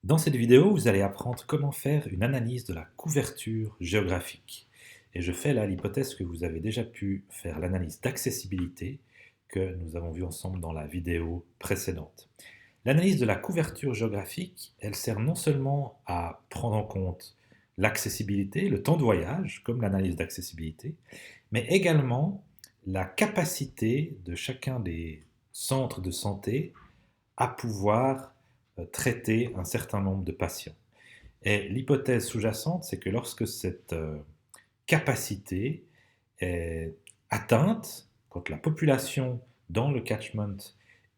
Dans cette vidéo, vous allez apprendre comment faire une analyse de la couverture géographique. Et je fais là l'hypothèse que vous avez déjà pu faire l'analyse d'accessibilité que nous avons vu ensemble dans la vidéo précédente. L'analyse de la couverture géographique, elle sert non seulement à prendre en compte l'accessibilité, le temps de voyage, comme l'analyse d'accessibilité, mais également la capacité de chacun des centres de santé à pouvoir traiter un certain nombre de patients. Et l'hypothèse sous-jacente, c'est que lorsque cette capacité est atteinte, quand la population dans le catchment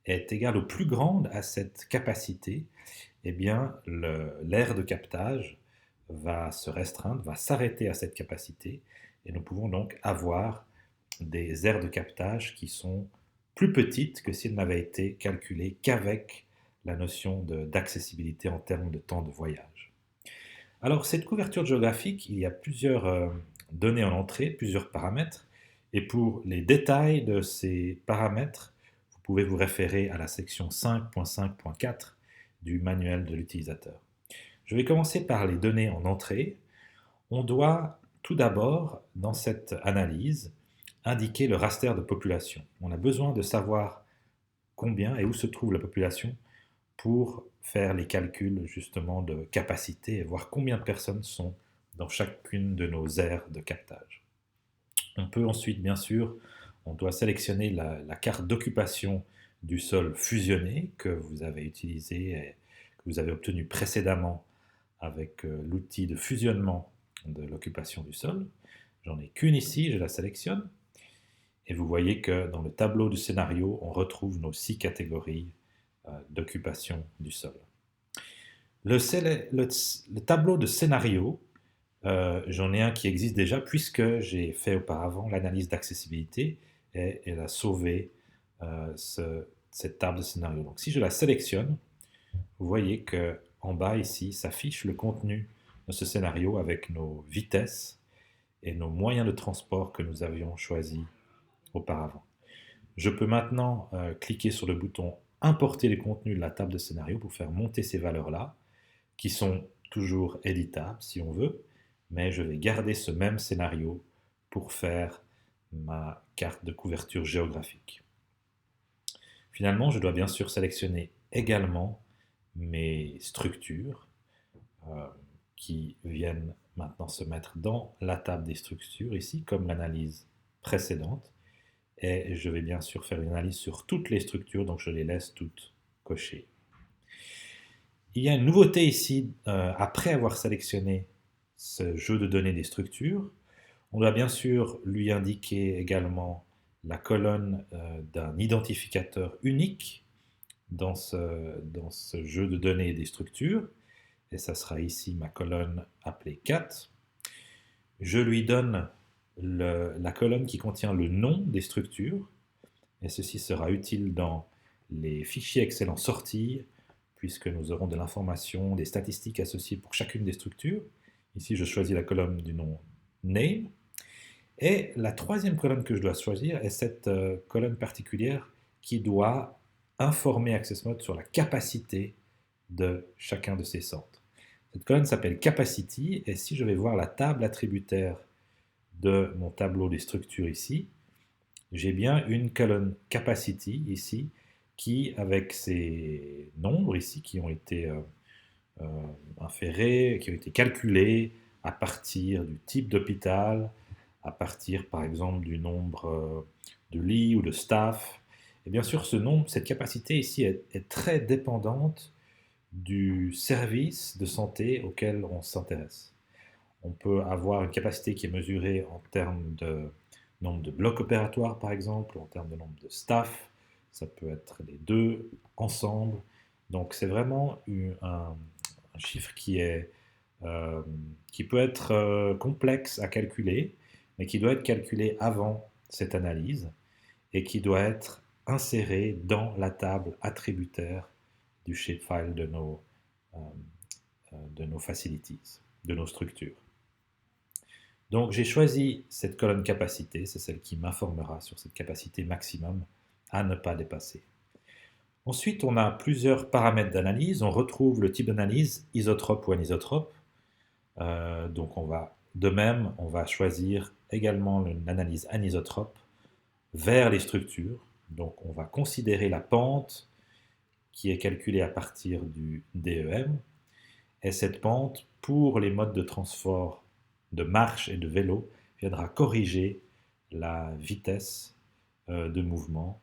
est égale ou plus grande à cette capacité, eh bien l'aire de captage va se restreindre, va s'arrêter à cette capacité, et nous pouvons donc avoir des aires de captage qui sont plus petites que s'ils n'avaient été calculées qu'avec la notion d'accessibilité en termes de temps de voyage. Alors, cette couverture géographique, il y a plusieurs données en entrée, plusieurs paramètres, et pour les détails de ces paramètres, vous pouvez vous référer à la section 5.5.4 du manuel de l'utilisateur. Je vais commencer par les données en entrée. On doit tout d'abord, dans cette analyse, indiquer le raster de population. On a besoin de savoir combien et où se trouve la population pour faire les calculs justement de capacité et voir combien de personnes sont dans chacune de nos aires de captage. On peut ensuite, bien sûr, on doit sélectionner la carte d'occupation du sol fusionné que vous avez utilisé et que vous avez obtenu précédemment avec l'outil de fusionnement de l'occupation du sol. J'en ai qu'une ici, je la sélectionne. Et vous voyez que dans le tableau du scénario, on retrouve nos 6 catégories d'occupation du sol. Le tableau de scénario, j'en ai un qui existe déjà puisque j'ai fait auparavant l'analyse d'accessibilité et elle a sauvé cette table de scénario. Donc si je la sélectionne, vous voyez qu'en bas ici s'affiche le contenu de ce scénario avec nos vitesses et nos moyens de transport que nous avions choisis auparavant. Je peux maintenant cliquer sur le bouton importer les contenus de la table de scénario pour faire monter ces valeurs-là, qui sont toujours éditables si on veut, mais je vais garder ce même scénario pour faire ma carte de couverture géographique. Finalement, je dois bien sûr sélectionner également mes structures qui viennent maintenant se mettre dans la table des structures ici, comme l'analyse précédente. Et je vais bien sûr faire une analyse sur toutes les structures, donc je les laisse toutes cochées. Il y a une nouveauté ici, après avoir sélectionné ce jeu de données des structures, on doit bien sûr lui indiquer également la colonne d'un identificateur unique dans ce jeu de données des structures, et ça sera ici ma colonne appelée cat. Je lui donne la colonne qui contient le nom des structures, et ceci sera utile dans les fichiers Excel en sortie, puisque nous aurons de l'information, des statistiques associées pour chacune des structures. Ici, je choisis la colonne du nom name. Et la troisième colonne que je dois choisir est cette colonne particulière qui doit informer AccessMode sur la capacité de chacun de ces centres. Cette colonne s'appelle Capacity, et si je vais voir la table attributaire de mon tableau des structures ici, j'ai bien une colonne Capacity ici, qui, avec ces nombres ici, qui ont été inférés, qui ont été calculés à partir du type d'hôpital, à partir par exemple du nombre de lits ou de staff. Et bien sûr, ce nombre, cette capacité ici est très dépendante du service de santé auquel on s'intéresse. On peut avoir une capacité qui est mesurée en termes de nombre de blocs opératoires, par exemple, ou en termes de nombre de staff. Ça peut être les deux ensemble. Donc, c'est vraiment un chiffre qui peut être complexe à calculer, mais qui doit être calculé avant cette analyse et qui doit être inséré dans la table attributaire du shapefile de nos facilities, de nos structures. Donc j'ai choisi cette colonne capacité, c'est celle qui m'informera sur cette capacité maximum à ne pas dépasser. Ensuite, on a plusieurs paramètres d'analyse. On retrouve le type d'analyse isotrope ou anisotrope. Donc de même, on va choisir également une analyse anisotrope vers les structures. Donc on va considérer la pente qui est calculée à partir du DEM. Et cette pente, pour les modes de transport de marche et de vélo, viendra corriger la vitesse de mouvement.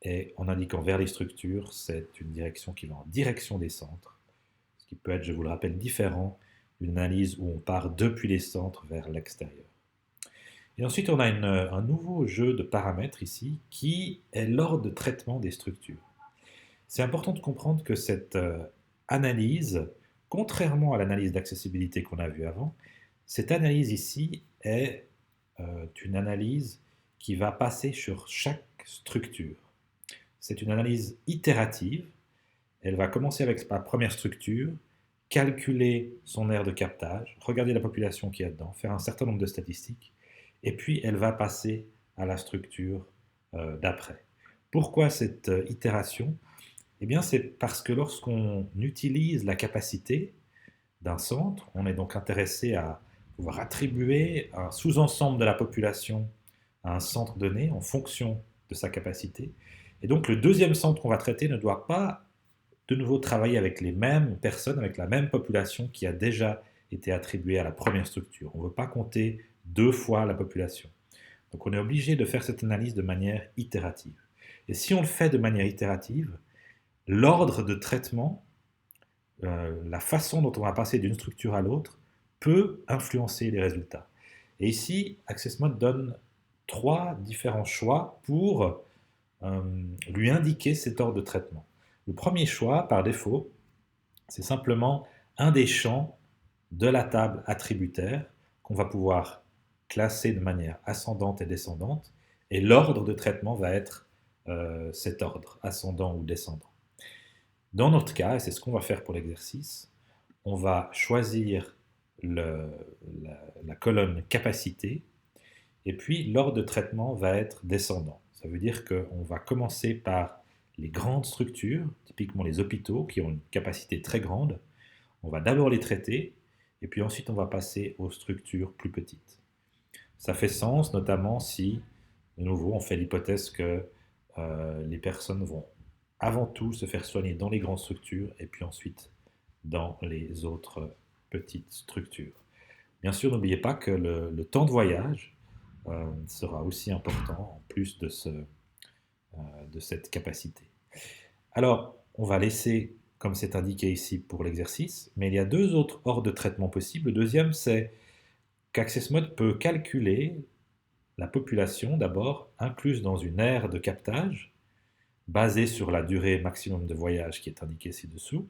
Et en indiquant vers les structures, c'est une direction qui va en direction des centres, ce qui peut être, je vous le rappelle, différent d'une analyse où on part depuis les centres vers l'extérieur. Et ensuite, on a un nouveau jeu de paramètres ici, qui est l'ordre de traitement des structures. C'est important de comprendre que cette analyse, contrairement à l'analyse d'accessibilité qu'on a vue avant, cette analyse ici est une analyse qui va passer sur chaque structure. C'est une analyse itérative. Elle va commencer avec la première structure, calculer son aire de captage, regarder la population qu'il y a dedans, faire un certain nombre de statistiques, et puis elle va passer à la structure d'après. Pourquoi cette itération? Eh bien, c'est parce que lorsqu'on utilise la capacité d'un centre, on est donc intéressé à pouvoir attribuer un sous-ensemble de la population à un centre donné en fonction de sa capacité. Et donc, le deuxième centre qu'on va traiter ne doit pas de nouveau travailler avec les mêmes personnes, avec la même population qui a déjà été attribuée à la première structure. On ne veut pas compter 2 fois la population. Donc, on est obligé de faire cette analyse de manière itérative. Et si on le fait de manière itérative, l'ordre de traitement, la façon dont on va passer d'une structure à l'autre, peut influencer les résultats. Et ici, AccessMode donne 3 différents choix pour lui indiquer cet ordre de traitement. Le premier choix, par défaut, c'est simplement un des champs de la table attributaire qu'on va pouvoir classer de manière ascendante et descendante, et l'ordre de traitement va être cet ordre, ascendant ou descendant. Dans notre cas, et c'est ce qu'on va faire pour l'exercice, on va choisir la colonne capacité, et puis l'ordre de traitement va être descendant. Ça veut dire qu'on va commencer par les grandes structures, typiquement les hôpitaux, qui ont une capacité très grande. On va d'abord les traiter, et puis ensuite on va passer aux structures plus petites. Ça fait sens, notamment si, de nouveau, on fait l'hypothèse que les personnes vont avant tout se faire soigner dans les grandes structures, et puis ensuite dans les autres petites structures. Bien sûr, n'oubliez pas que le temps de voyage sera aussi important en plus de cette capacité. Alors, on va laisser comme c'est indiqué ici pour l'exercice, mais il y a 2 autres ordres de traitement possibles. Le deuxième, c'est qu'AccessMode peut calculer la population d'abord incluse dans une aire de captage basée sur la durée maximum de voyage qui est indiquée ci-dessous.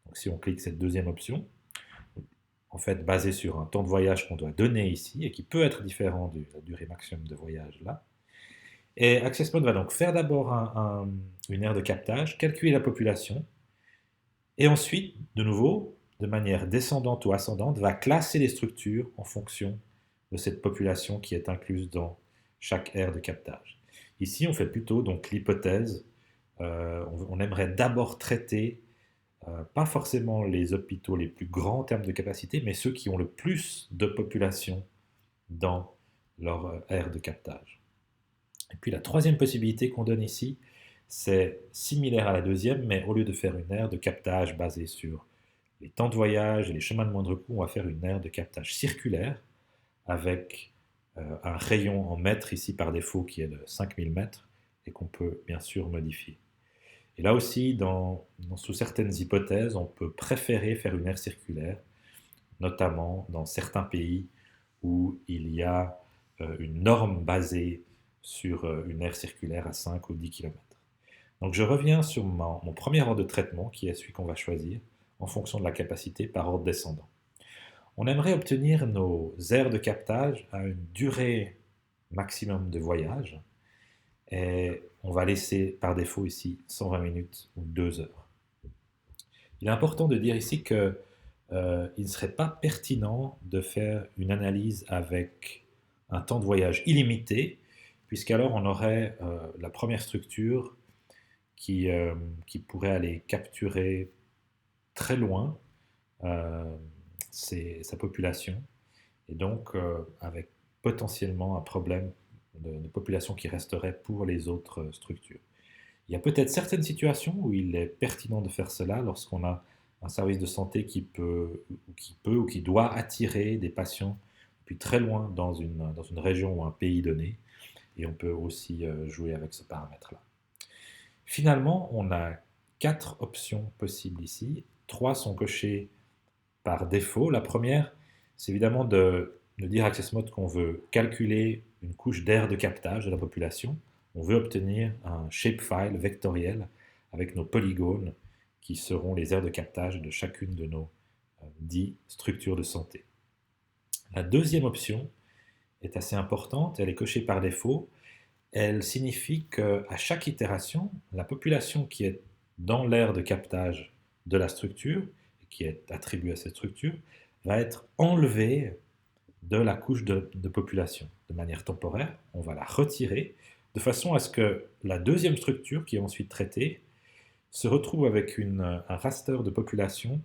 Donc si on clique cette deuxième option, en fait basée sur un temps de voyage qu'on doit donner ici et qui peut être différent de la durée maximum de voyage là. Et AccessMode va donc faire d'abord une aire de captage, calculer la population, et ensuite, de nouveau, de manière descendante ou ascendante, va classer les structures en fonction de cette population qui est incluse dans chaque aire de captage. Ici, on fait plutôt donc l'hypothèse, on aimerait d'abord traiter pas forcément les hôpitaux les plus grands en termes de capacité, mais ceux qui ont le plus de population dans leur aire de captage. Et puis la troisième possibilité qu'on donne ici, c'est similaire à la deuxième, mais au lieu de faire une aire de captage basée sur les temps de voyage et les chemins de moindre coût, on va faire une aire de captage circulaire avec un rayon en mètres ici par défaut qui est de 5000 mètres et qu'on peut bien sûr modifier. Et là aussi, sous certaines hypothèses, on peut préférer faire une aire circulaire, notamment dans certains pays où il y a une norme basée sur une aire circulaire à 5 ou 10 km. Donc je reviens sur mon premier ordre de traitement, qui est celui qu'on va choisir, en fonction de la capacité par ordre descendant. On aimerait obtenir nos aires de captage à une durée maximum de voyage, et on va laisser par défaut ici 120 minutes ou 2 heures. Il est important de dire ici qu'il ne serait pas pertinent de faire une analyse avec un temps de voyage illimité, puisqu'alors on aurait la première structure qui pourrait aller capturer très loin sa population, et donc avec potentiellement un problème de population qui resterait pour les autres structures. Il y a peut-être certaines situations où il est pertinent de faire cela lorsqu'on a un service de santé ou qui doit attirer des patients depuis très loin dans une région ou un pays donné, et on peut aussi jouer avec ce paramètre-là. Finalement, on a 4 options possibles ici. 3 sont cochées par défaut. La première, c'est évidemment de dire à AccessMode qu'on veut calculer une couche d'aire de captage de la population. On veut obtenir un shapefile vectoriel avec nos polygones qui seront les aires de captage de chacune de nos 10 structures de santé. La deuxième option est assez importante, elle est cochée par défaut. Elle signifie qu'à chaque itération, la population qui est dans l'aire de captage de la structure, qui est attribuée à cette structure, va être enlevée de la couche de population de manière temporaire. On va la retirer de façon à ce que la deuxième structure, qui est ensuite traitée, se retrouve avec un raster de population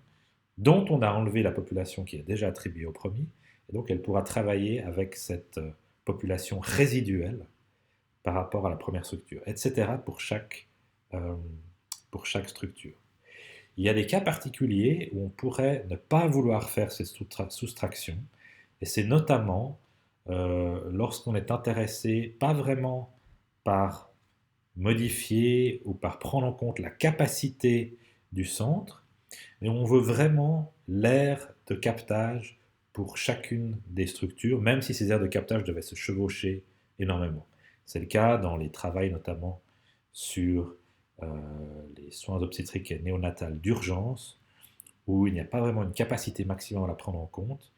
dont on a enlevé la population qui est déjà attribuée au premier, et donc elle pourra travailler avec cette population résiduelle par rapport à la première structure, etc. Pour chaque structure. Il y a des cas particuliers où on pourrait ne pas vouloir faire cette soustraction, et c'est notamment lorsqu'on est intéressé pas vraiment par modifier ou par prendre en compte la capacité du centre, mais on veut vraiment l'aire de captage pour chacune des structures, même si ces aires de captage devaient se chevaucher énormément. C'est le cas dans les travaux notamment sur les soins obstétriques et néonatales d'urgence, où il n'y a pas vraiment une capacité maximum à prendre en compte,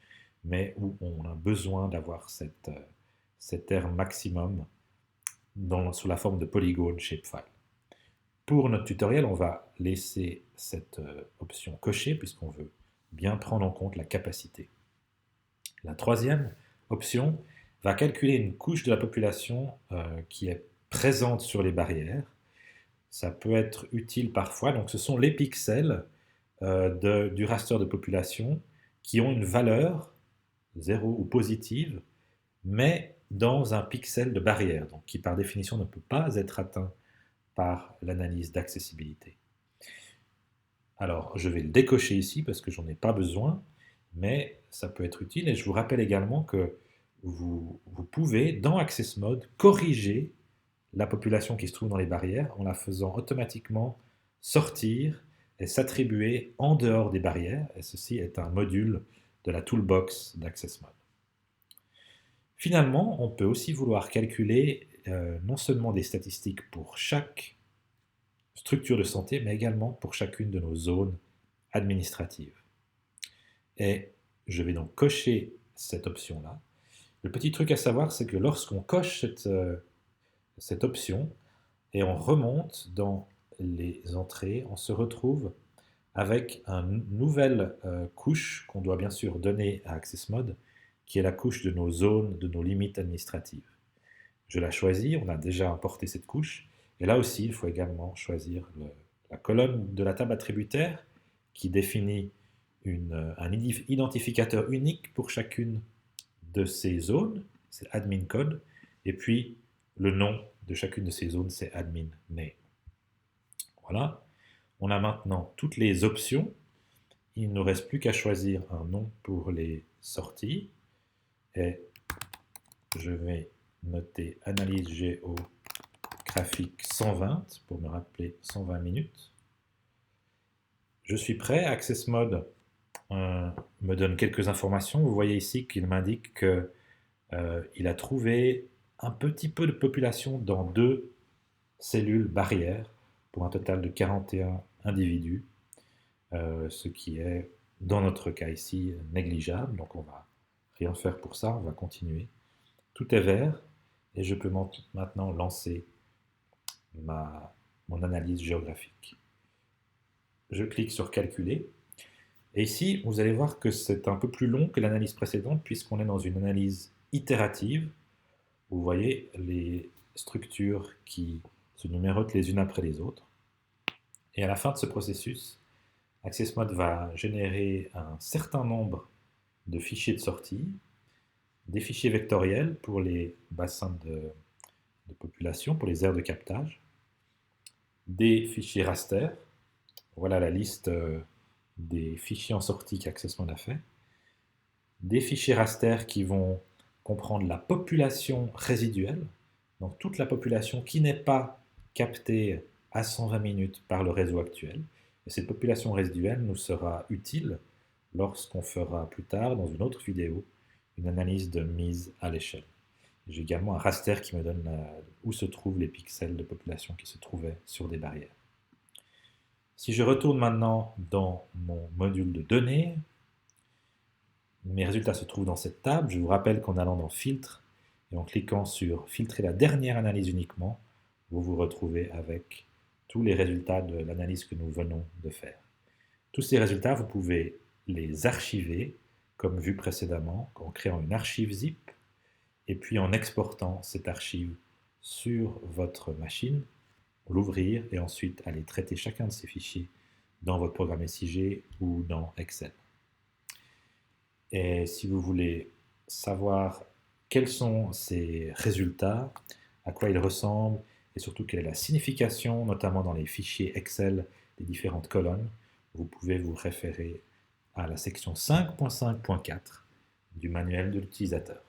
mais où on a besoin d'avoir cette aire maximum sous la forme de polygone shapefile. Pour notre tutoriel, on va laisser cette option cochée puisqu'on veut bien prendre en compte la capacité. La troisième option va calculer une couche de la population qui est présente sur les barrières. Ça peut être utile parfois. Donc, ce sont les pixels du raster de population qui ont une valeur 0 ou positive, mais dans un pixel de barrière, donc qui par définition ne peut pas être atteint par l'analyse d'accessibilité. Alors, je vais le décocher ici parce que j'en ai pas besoin, mais ça peut être utile. Et je vous rappelle également que vous pouvez, dans AccessMode, corriger la population qui se trouve dans les barrières en la faisant automatiquement sortir et s'attribuer en dehors des barrières. Et ceci est un module de la toolbox d'AccessMode. Finalement, on peut aussi vouloir calculer non seulement des statistiques pour chaque structure de santé, mais également pour chacune de nos zones administratives. Et je vais donc cocher cette option-là. Le petit truc à savoir, c'est que lorsqu'on coche cette option et on remonte dans les entrées, on se retrouve avec une nouvelle couche qu'on doit bien sûr donner à AccessMode, qui est la couche de nos zones, de nos limites administratives. Je la choisis, on a déjà importé cette couche, et là aussi, il faut également choisir la colonne de la table attributaire qui définit un identificateur unique pour chacune de ces zones, c'est admin code, et puis le nom de chacune de ces zones, c'est admin name. Voilà, on a maintenant toutes les options. Il ne nous reste plus qu'à choisir un nom pour les sorties. Et je vais noter analyse géographique 120 pour me rappeler 120 minutes. Je suis prêt. AccessMode me donne quelques informations. Vous voyez ici qu'il m'indique qu'il a trouvé un petit peu de population dans 2 cellules barrières pour un total de 41 individus, ce qui est, dans notre cas ici, négligeable. Donc on va rien faire pour ça, on va continuer. Tout est vert et je peux maintenant lancer mon analyse géographique. Je clique sur calculer et ici vous allez voir que c'est un peu plus long que l'analyse précédente puisqu'on est dans une analyse itérative. Vous voyez les structures qui se numérotent les unes après les autres. Et à la fin de ce processus, AccessMod va générer un certain nombre de fichiers de sortie, des fichiers vectoriels pour les bassins de population, pour les aires de captage, des fichiers raster. Voilà la liste des fichiers en sortie qu'AccessMod a fait. Des fichiers raster qui vont comprendre la population résiduelle, donc toute la population qui n'est pas captée à 120 minutes par le réseau actuel. Et cette population résiduelle nous sera utile lorsqu'on fera plus tard, dans une autre vidéo, une analyse de mise à l'échelle. J'ai également un raster qui me donne où se trouvent les pixels de population qui se trouvaient sur des barrières. Si je retourne maintenant dans mon module de données, mes résultats se trouvent dans cette table. Je vous rappelle qu'en allant dans Filtre et en cliquant sur Filtrer la dernière analyse uniquement, vous vous retrouvez avec tous les résultats de l'analyse que nous venons de faire. Tous ces résultats, vous pouvez les archiver, comme vu précédemment, en créant une archive zip, et puis en exportant cette archive sur votre machine, l'ouvrir et ensuite aller traiter chacun de ces fichiers dans votre programme SIG ou dans Excel. Et si vous voulez savoir quels sont ces résultats, à quoi ils ressemblent, et surtout quelle est la signification, notamment dans les fichiers Excel des différentes colonnes, vous pouvez vous référer à la section 5.5.4 du manuel de l'utilisateur.